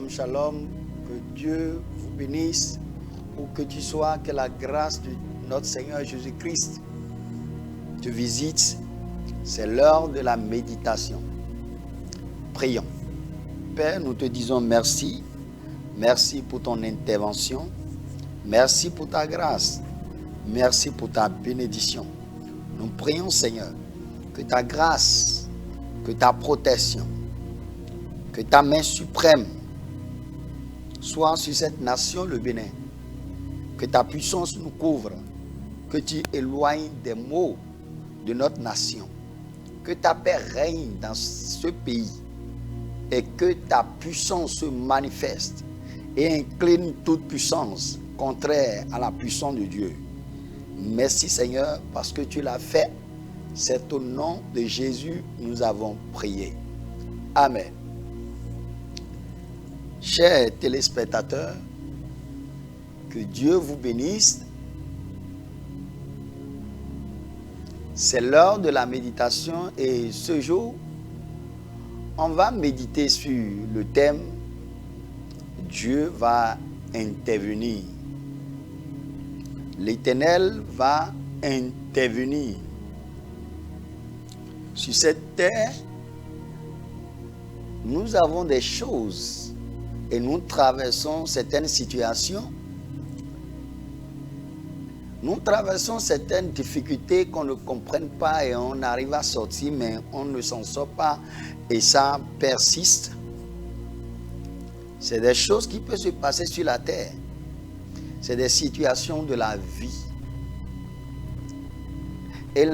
Shalom, shalom. Que Dieu vous bénisse. Où que tu sois, que la grâce de notre Seigneur Jésus-Christ te visite. C'est l'heure de la méditation. Prions. Père, nous te disons merci. Merci pour ton intervention. Merci pour ta grâce. Merci pour ta bénédiction. Nous prions, Seigneur, que ta grâce, que ta protection, que ta main suprême soit sur cette nation, le Bénin. Que ta puissance nous couvre. Que tu éloignes des maux de notre nation. Que ta paix règne dans ce pays. Et que ta puissance se manifeste et incline toute puissance contraire à la puissance de Dieu. Merci Seigneur parce que tu l'as fait. C'est au nom de Jésus que nous avons prié. Amen. Chers téléspectateurs, que Dieu vous bénisse. C'est l'heure de la méditation et ce jour, on va méditer sur le thème « Dieu va intervenir ». L'Éternel va intervenir. Sur cette terre, nous avons des choses et nous traversons certaines situations. Nous traversons certaines difficultés qu'on ne comprenne pas et on arrive à sortir, mais on ne s'en sort pas et ça persiste. C'est des choses qui peuvent se passer sur la terre. C'est des situations de la vie. Et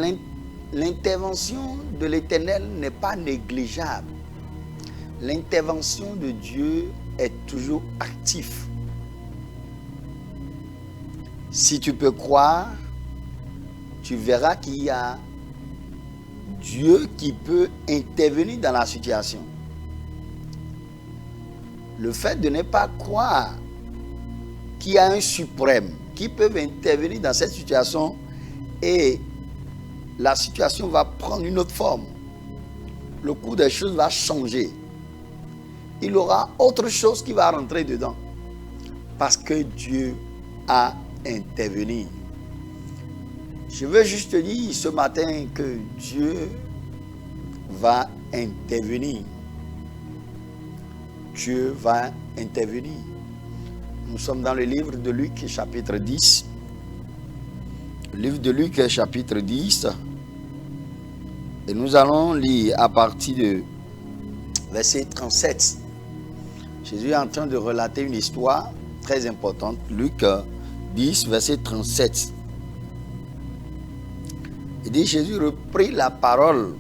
l'intervention de l'Éternel n'est pas négligeable. L'intervention de Dieu est toujours active. Si tu peux croire, tu verras qu'il y a Dieu qui peut intervenir dans la situation. Le fait de ne pas croire qu'il y a un suprême qui peut intervenir dans cette situation et la situation va prendre une autre forme. Le cours des choses va changer. Il y aura autre chose qui va rentrer dedans. Parce que Dieu a intervenu. Je veux juste te dire ce matin que Dieu va intervenir. Dieu va intervenir. Nous sommes dans le livre de Luc, chapitre 10. Le livre de Luc, chapitre 10. Et nous allons lire à partir de verset 37. Jésus est en train de relater une histoire très importante. Luc 10, verset 37. Il dit, Jésus reprit la parole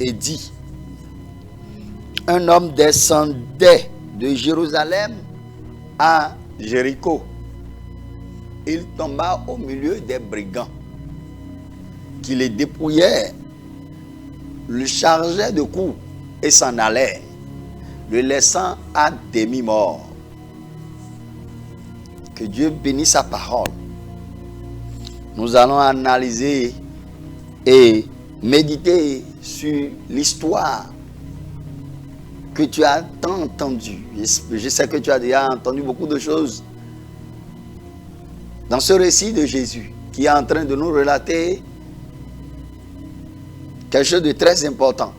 et dit, un homme descendait de Jérusalem à Jéricho. Il tomba au milieu des brigands qui les dépouillaient, le chargeaient de coups et s'en allaient, le laissant à demi-mort. Que Dieu bénisse sa parole. Nous allons analyser et méditer sur l'histoire que tu as tant entendue. Je sais que tu as déjà entendu beaucoup de choses dans ce récit de Jésus qui est en train de nous relater quelque chose de très important.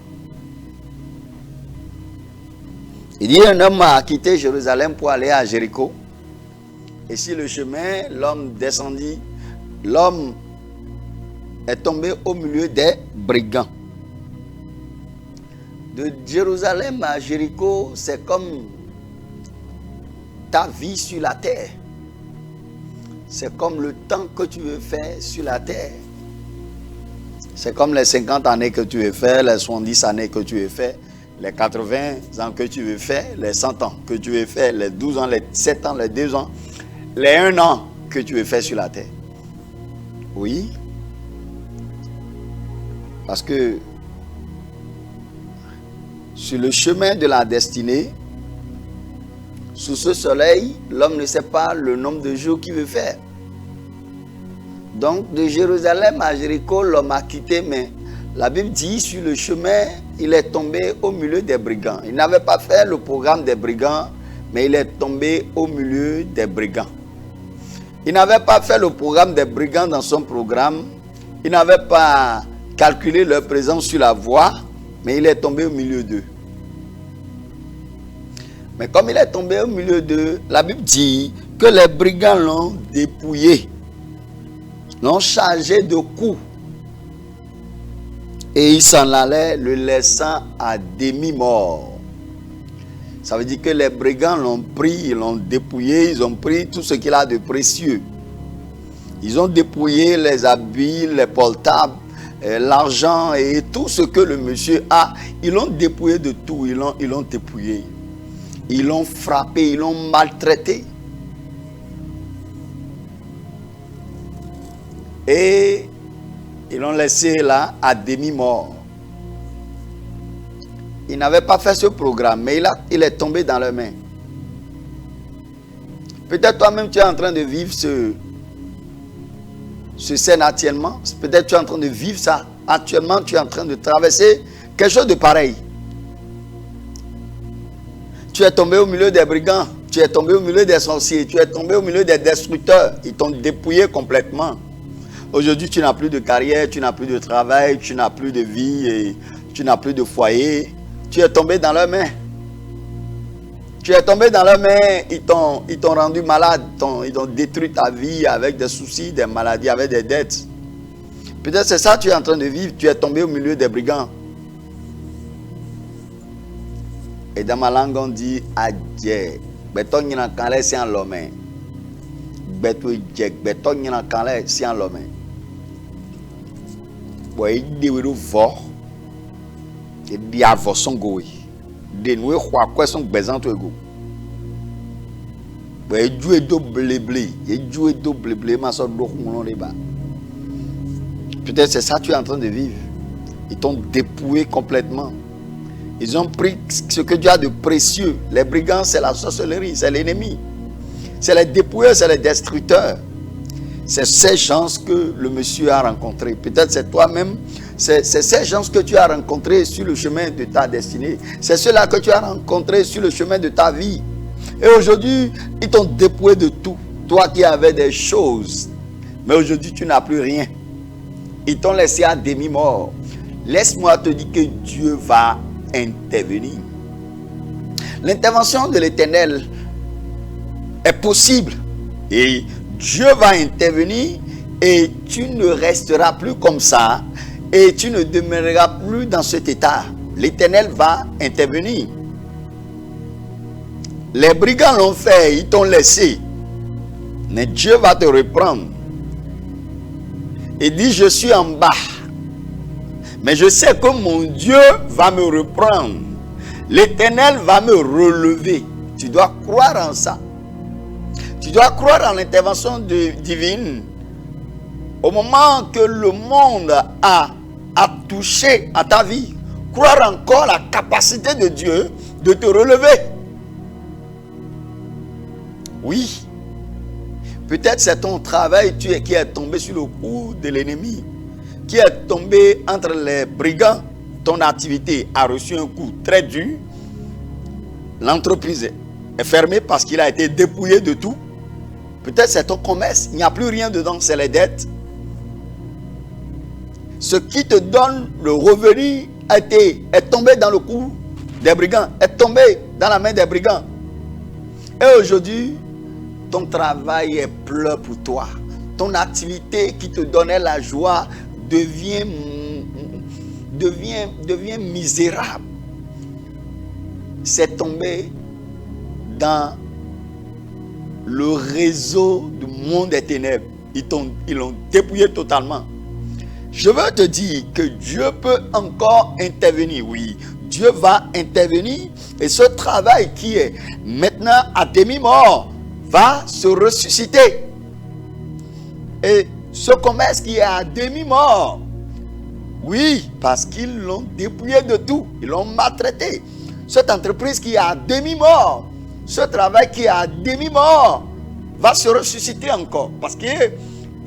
Il dit, un homme a quitté Jérusalem pour aller à Jéricho. Et sur le chemin, l'homme descendit. L'homme est tombé au milieu des brigands. De Jérusalem à Jéricho, c'est comme ta vie sur la terre. C'est comme le temps que tu veux faire sur la terre. C'est comme les 50 années que tu veux faire, les 70 années que tu veux faire, les 80 ans que tu veux faire, les 100 ans que tu veux faire, les 12 ans, les 7 ans, les 2 ans, les 1 an que tu veux faire sur la terre. Oui. Parce que sur le chemin de la destinée, sous ce soleil, l'homme ne sait pas le nombre de jours qu'il veut faire. Donc, de Jérusalem à Jéricho, l'homme a quitté, mais la Bible dit, sur le chemin, il est tombé au milieu des brigands. Il n'avait pas fait le programme des brigands, mais il est tombé au milieu des brigands. Il n'avait pas fait le programme des brigands dans son programme. Il n'avait pas calculé leur présence sur la voie, mais il est tombé au milieu d'eux. Mais comme il est tombé au milieu d'eux, la Bible dit que les brigands l'ont dépouillé, l'ont chargé de coups. Et il s'en allait, le laissant à demi-mort. Ça veut dire que les brigands l'ont pris, ils l'ont dépouillé, ils ont pris tout ce qu'il a de précieux. Ils ont dépouillé les habits, les portables, l'argent et tout ce que le monsieur a. Ils l'ont dépouillé de tout, ils l'ont dépouillé. Ils l'ont frappé, ils l'ont maltraité. Et ils l'ont laissé là à demi-mort. Il n'avait pas fait ce programme, mais il est tombé dans leurs mains. Peut-être toi-même tu es en train de vivre ce scène actuellement. Peut-être tu es en train de vivre ça. Actuellement, tu es en train de traverser quelque chose de pareil. Tu es tombé au milieu des brigands. Tu es tombé au milieu des sorciers. Tu es tombé au milieu des destructeurs. Ils t'ont dépouillé complètement. Aujourd'hui, tu n'as plus de carrière, tu n'as plus de travail, tu n'as plus de vie, et tu n'as plus de foyer. Tu es tombé dans leurs mains. Tu es tombé dans leurs mains, ils t'ont rendu malade, ils ont détruit ta vie avec des soucis, des maladies, avec des dettes. Peut-être c'est ça que tu es en train de vivre, tu es tombé au milieu des brigands. Et dans ma langue, on dit adje. Beton y na kanle si en l'homme. Beton y na kanle si en l'homme. Boy, il fort. Et bien, vous sont goy. De nous, quoi sont besoin de go. Boy, jouer double blé. Et jouer double blé, ma soeur, peut-être c'est ça que tu es en train de vivre. Ils t'ont dépouillé complètement. Ils ont pris ce que tu as de précieux. Les brigands, c'est la sorcellerie, c'est l'ennemi. C'est les dépouilleurs, c'est les destructeurs. C'est ces gens que le monsieur a rencontrés. Peut-être c'est toi-même. C'est ces gens que tu as rencontrés sur le chemin de ta destinée. C'est ceux-là que tu as rencontrés sur le chemin de ta vie. Et aujourd'hui, ils t'ont dépouillé de tout. Toi qui avais des choses. Mais aujourd'hui, tu n'as plus rien. Ils t'ont laissé à demi-mort. Laisse-moi te dire que Dieu va intervenir. L'intervention de l'Éternel est possible. Et Dieu va intervenir et tu ne resteras plus comme ça et tu ne demeureras plus dans cet état. L'Éternel va intervenir. Les brigands l'ont fait, ils t'ont laissé. Mais Dieu va te reprendre. Il dit, je suis en bas. Mais je sais que mon Dieu va me reprendre. L'Éternel va me relever. Tu dois croire en ça. Tu dois croire en l'intervention divine. Au moment que le monde a touché à ta vie, croire encore la capacité de Dieu de te relever. Oui. Peut-être c'est ton travail qui est tombé sur le coup de l'ennemi, qui est tombé entre les brigands. Ton activité a reçu un coup très dur. L'entreprise est fermée parce qu'il a été dépouillé de tout. Peut-être c'est ton commerce, il n'y a plus rien dedans, c'est les dettes. Ce qui te donne le revenu est tombé dans le coup des brigands, est tombé dans la main des brigands. Et aujourd'hui, ton travail est plein pour toi. Ton activité qui te donnait la joie devient misérable. C'est tombé dans le réseau du monde des ténèbres. Ils l'ont dépouillé totalement. Je veux te dire que Dieu peut encore intervenir. Oui, Dieu va intervenir. Et ce travail qui est maintenant à demi-mort va se ressusciter. Et ce commerce qui est à demi-mort, oui, parce qu'ils l'ont dépouillé de tout. Ils l'ont maltraité. Cette entreprise qui est à demi-mort, ce travail qui est à demi-mort, va se ressusciter encore. Parce que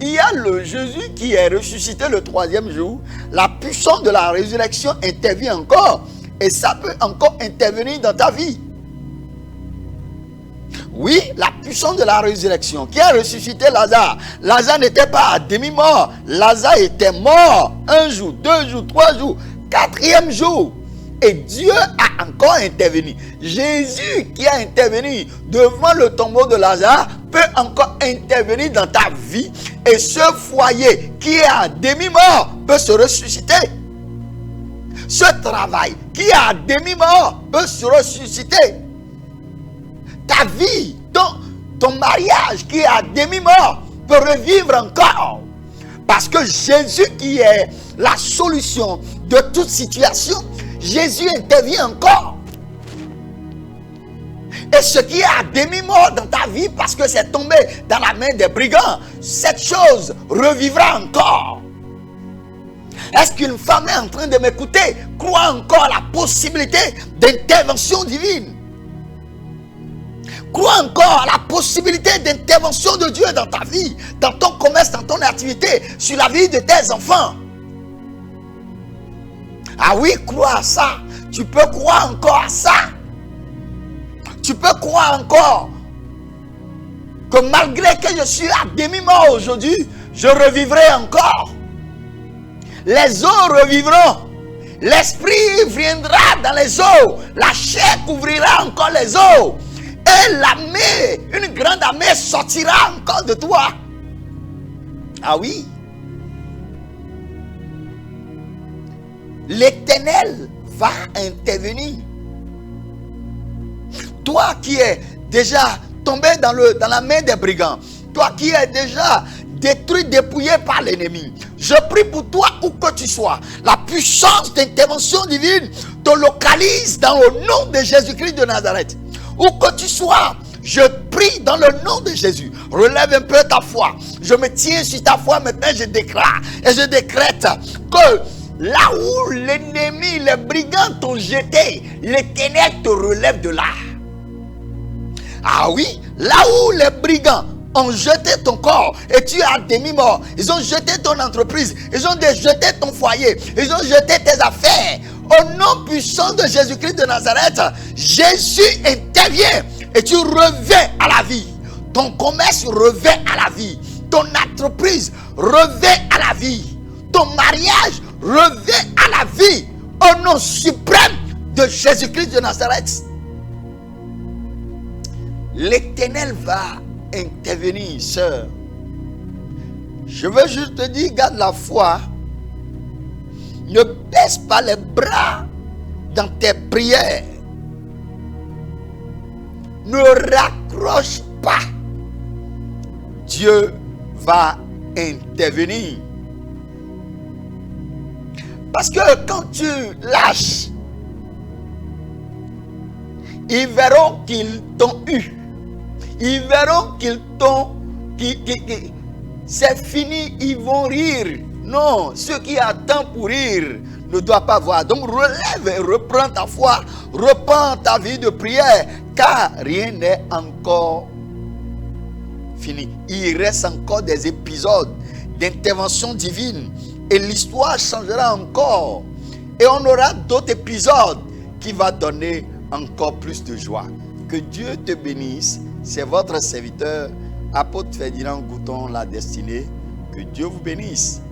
il y a le Jésus qui est ressuscité le troisième jour. La puissance de la résurrection intervient encore. Et ça peut encore intervenir dans ta vie. Oui, la puissance de la résurrection qui a ressuscité Lazare. Lazare n'était pas à demi-mort. Lazare était mort 1 jour, 2 jours, 3 jours, 4e jour. Et Dieu a encore intervenu. Jésus qui a intervenu devant le tombeau de Lazare peut encore intervenir dans ta vie. Et ce foyer qui est à demi-mort peut se ressusciter. Ce travail qui est à demi-mort peut se ressusciter. Ta vie, ton mariage qui est à demi-mort peut revivre encore. Parce que Jésus qui est la solution de toute situation, Jésus intervient encore. Et ce qui est à demi-mort dans ta vie parce que c'est tombé dans la main des brigands, cette chose revivra encore. Est-ce qu'une femme est en train de m'écouter? Crois encore à la possibilité d'intervention divine. Crois encore à la possibilité d'intervention de Dieu dans ta vie, dans ton commerce, dans ton activité, sur la vie de tes enfants. Ah oui, crois à ça. Tu peux croire encore à ça. Tu peux croire encore que malgré que je suis à demi-mort aujourd'hui, je revivrai encore. Les eaux revivront. L'esprit viendra dans les eaux. La chair couvrira encore les eaux. Et l'armée, une grande armée sortira encore de toi. Ah oui. L'Éternel va intervenir. Toi qui es déjà tombé dans la main des brigands, toi qui es déjà détruit, dépouillé par l'ennemi, je prie pour toi où que tu sois. La puissance d'intervention divine te localise dans le nom de Jésus-Christ de Nazareth. Où que tu sois, je prie dans le nom de Jésus. Relève un peu ta foi. Je me tiens sur ta foi maintenant, je déclare et je décrète que là où l'ennemi, les brigands t'ont jeté, l'Éternel te relève de là. Ah oui, là où les brigands ont jeté ton corps et tu es à demi-mort, ils ont jeté ton entreprise, ils ont jeté ton foyer, ils ont jeté tes affaires. Au nom puissant de Jésus-Christ de Nazareth, Jésus intervient et tu reviens à la vie. Ton commerce revient à la vie. Ton entreprise revient à la vie. Ton mariage revient à la vie. Au nom suprême de Jésus-Christ de Nazareth. L'Éternel va intervenir, sœur. Je veux juste te dire, garde la foi. Ne baisse pas les bras dans tes prières. Ne raccroche pas. Dieu va intervenir. Parce que quand tu lâches, ils verront qu'ils t'ont eu. Ils verront qu'ils t'ont... c'est fini, ils vont rire. Non, ceux qui attendent pour rire ne doivent pas voir. Donc relève et reprends ta foi, reprends ta vie de prière, car rien n'est encore fini. Il reste encore des épisodes d'intervention divine et l'histoire changera encore. Et on aura d'autres épisodes qui vont donner encore plus de joie. Que Dieu te bénisse. C'est votre serviteur, apôtre Ferdinand Gouton, la destinée. Que Dieu vous bénisse.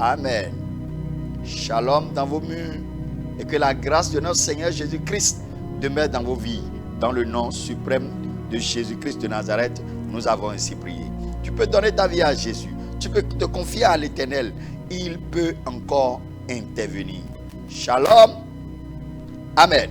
Amen. Shalom dans vos murs et que la grâce de notre Seigneur Jésus-Christ demeure dans vos vies. Dans le nom suprême de Jésus-Christ de Nazareth, nous avons ainsi prié. Tu peux donner ta vie à Jésus. Tu peux te confier à l'Éternel. Il peut encore intervenir. Shalom. Amen.